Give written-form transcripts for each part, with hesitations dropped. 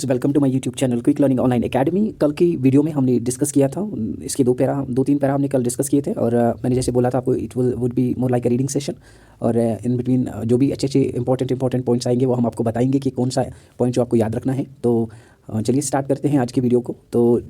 Welcome to my YouTube channel quick learning online academy. कल की video में हमने डिस्कस किया था, इसके दो तीन पैरा हमने कल डिस्कस किए थे और मैंने जैसे बोला था आपको it would be more like a reading session. और इन बिटवीन जो भी अच्छे इंपॉर्टेंट पॉइंट्स आएंगे वो हम आपको बताएंगे कि कौन सा पॉइंट जो आपको याद रखना है। तो चलिए स्टार्ट करते हैं आज की वीडियो को। तो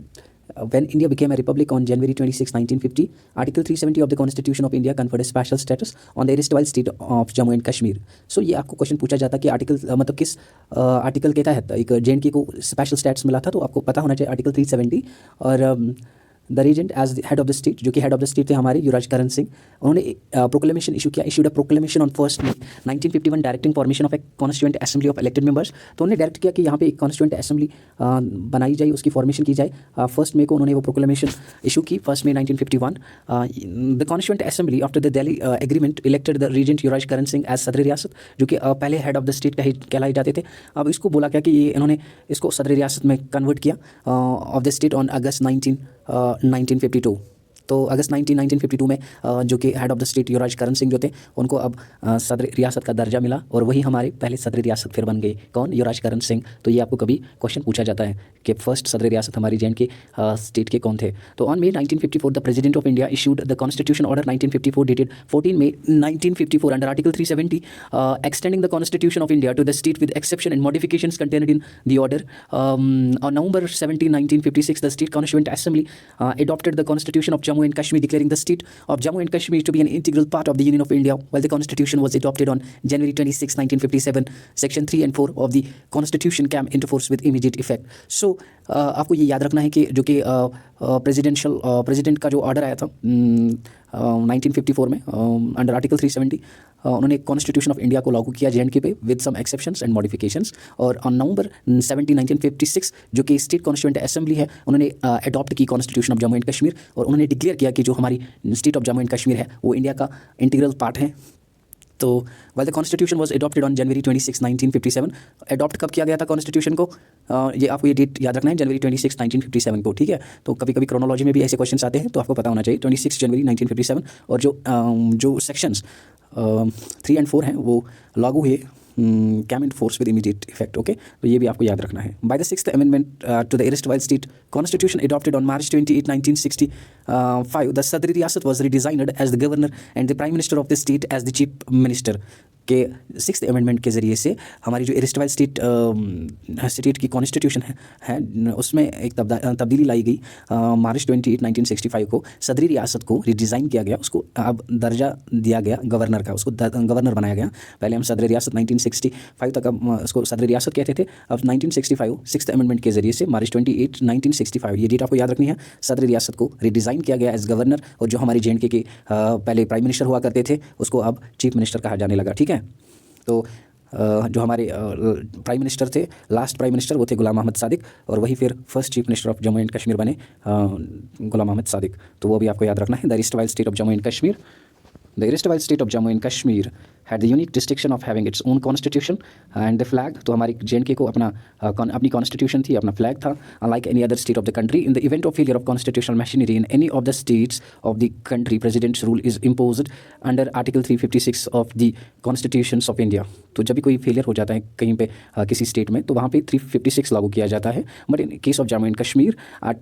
when India became a republic on January 26, 1950, Article 370 of the Constitution of India conferred a special status on the erstwhile state of Jammu and Kashmir. So ये आपको क्वेश्चन पूछा जाता कि आर्टिकल मतलब किस आर्टिकल के तहत एक JNK को स्पेशल स्टेटस मिला था, तो आपको पता होना चाहिए आर्टिकल 370। और the regent as head of the state, जो कि हेड ऑफ द स्टेट थे हमारे युवराज करण सिंह, उन्होंने प्रोक्लेमेशन इशू किया, issued a proclamation on 1 May 1951 directing formation of A constituent assembly of elected members. तो उन्होंने डायरेक्ट किया कि यहाँ पे एक कॉन्स्टिट्यूएंट असेंबली बनाई जाए, उसकी फॉर्मेशन की जाए। 1 May को उन्होंने वो प्रोक्लेमेशन इशू की, 1 May 1951। The constituent assembly after the Delhi agreement elected the regent Yuvraj Karan Singh as Sadar Riyasat, जो कि पहले हेड ऑफ द स्टेट कहलाए जाते थे। अब इसको बोला गया कि ये इन्होंने इसको सदर रियासत में कन्वर्ट किया of the state on August 1952। तो अगस्त 1952 में जो कि हेड ऑफ द स्टेट युवराज करण सिंह जो थे, उनको अब सदर रियासत का दर्जा मिला और वही हमारे पहले सदर रियासत फिर बन गए। कौन? युवराज करण सिंह। तो ये आपको कभी क्वेश्चन पूछा जाता है कि फर्स्ट सदर रियासत हमारी JNK स्टेट के कौन थे। तो on May 1954 the president of India issued the constitution order 1954 dated 14 May 1954 under article 370 extending the constitution of India to the state with exception and modifications contained in the order. On November 17, 1956 द स्टेट कॉन्स्टिट्यूएंट असेंबली adopted the constitution of Jammu and Kashmir, declaring the state of Jammu and Kashmir to be an integral part of the Union of India, while the constitution was adopted on January 26, 1957. Section 3 and 4 of the constitution came into force with immediate effect. So आपको ये याद रखना है कि जो कि president का जो ऑर्डर आया था 1954 में अंडर आर्टिकल 370, उन्होंने कॉन्स्टिट्यूशन ऑफ इंडिया को लागू किया JNK पे with some exceptions and modifications. और ऑन November 17, 1956 जो कि स्टेट कॉन्स्टिट्यूएंट असेंबली है, उन्होंने अडॉप्ट की constitution of Jammu and Kashmir और उन्होंने डिक्लेयर किया कि जो हमारी state of Jammu and Kashmir है वो इंडिया का इंटीग्रल पार्ट है। तो while the constitution was adopted on January 26, 1957, adopt कब किया गया था कॉन्स्टिट्यूशन को? ये आपको ये डेट याद रखना है, January 26, 1957 को, ठीक है। तो कभी कभी क्रोनोलॉजी में भी ऐसे क्वेश्चन आते हैं, तो आपको पता होना चाहिए 26 जनवरी 1957। और जो सेक्शंस 3 and 4 हैं वो लागू हुए, came into force with immediate effect. Okay, तो ये भी आपको याद रखना है। By the 6th Amendment to the erstwhile state constitution adopted on March 28, 1965, the Sadri Riyasat was redesigned as the governor and the prime minister of the state as the chief minister के 6th Amendment के ज़रिए से हमारी जो erstwhile state की constitution है उसमें एक तब्दीली लाई गई। March 28, 1965 को सदरी रियासत को रिडिज़ाइन किया गया, उसको अब दर्जा दिया गया गवर्नर का, उसको गवर्नर बनाया गया। पहले हम सदर रियासत 1965 तक अब उसको सदर रियासत कहते थे, अब 1965 6th Amendment के ज़रिए से March 28, 1965 ये डेट आपको याद रखनी है। सदर रियासत को रिडिज़ाइन किया गया एज गवर्नर और जो हमारी JNK के पहले प्राइम मिनिस्टर हुआ करते थे उसको अब चीफ मिनिस्टर कहा जाने लगा, ठीक है। तो जो हमारे प्राइम मिनिस्टर थे, लास्ट प्राइम मिनिस्टर, वो थे गुलाम अहमद सादिक, और वही फिर first chief minister of Jammu and Kashmir बने गुलाम अहमद सादिक। तो वो भी आपको याद रखना है। The erstwhile state of Jammu and Kashmir, the erstwhile state of Jammu and Kashmir had the unique distinction of having its own constitution and the flag। तो हमारी JNK को अपनी कॉन्स्टिट्यूशन थी, अपना फ्लैग था, unlike any other state of the country। In the event of failure of constitutional machinery in any of the states of the country, president's rule is imposed under Article 356 of the Constitutions of India। तो जब भी कोई failure हो जाता है कहीं पे किसी स्टेट में, तो वहाँ पे 356 लागू किया जाता है। But in case of Jammu and Kashmir,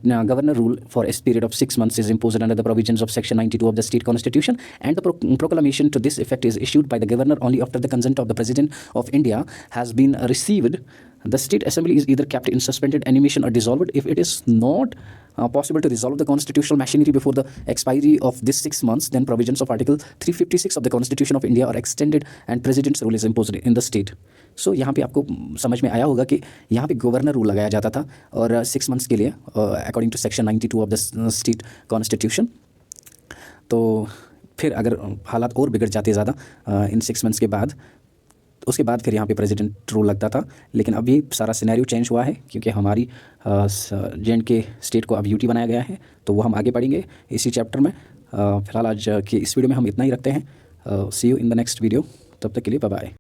governor rule for a period of 6 months is imposed under the provisions of Section 92 of the state constitution, and the proclamation to this effect is issued by the governor only after the consent of the President of India has been received. The state assembly is either kept in suspended animation or dissolved. If it is not possible to resolve the constitutional machinery before the expiry of this 6 months, then provisions of Article 356 of the Constitution of India are extended and President's rule is imposed in the state. So यहाँ पे आपको समझ में आया होगा कि यहाँ पे गवर्नर रूल लगाया जाता था और 6 months के लिए according to Section 92 of the state constitution। तो फिर अगर हालात और बिगड़ जाते ज़्यादा इन 6 months के बाद, उसके बाद फिर यहाँ पे प्रेसिडेंट रूल लगता था। लेकिन अब ये सारा सिनेरियो चेंज हुआ है क्योंकि हमारी JNK स्टेट को अब UT बनाया गया है, तो वो हम आगे पढ़ेंगे इसी चैप्टर में। फिलहाल आज की इस वीडियो में हम इतना ही रखते हैं। See you in the next video, तब तक के लिए बाय बाय।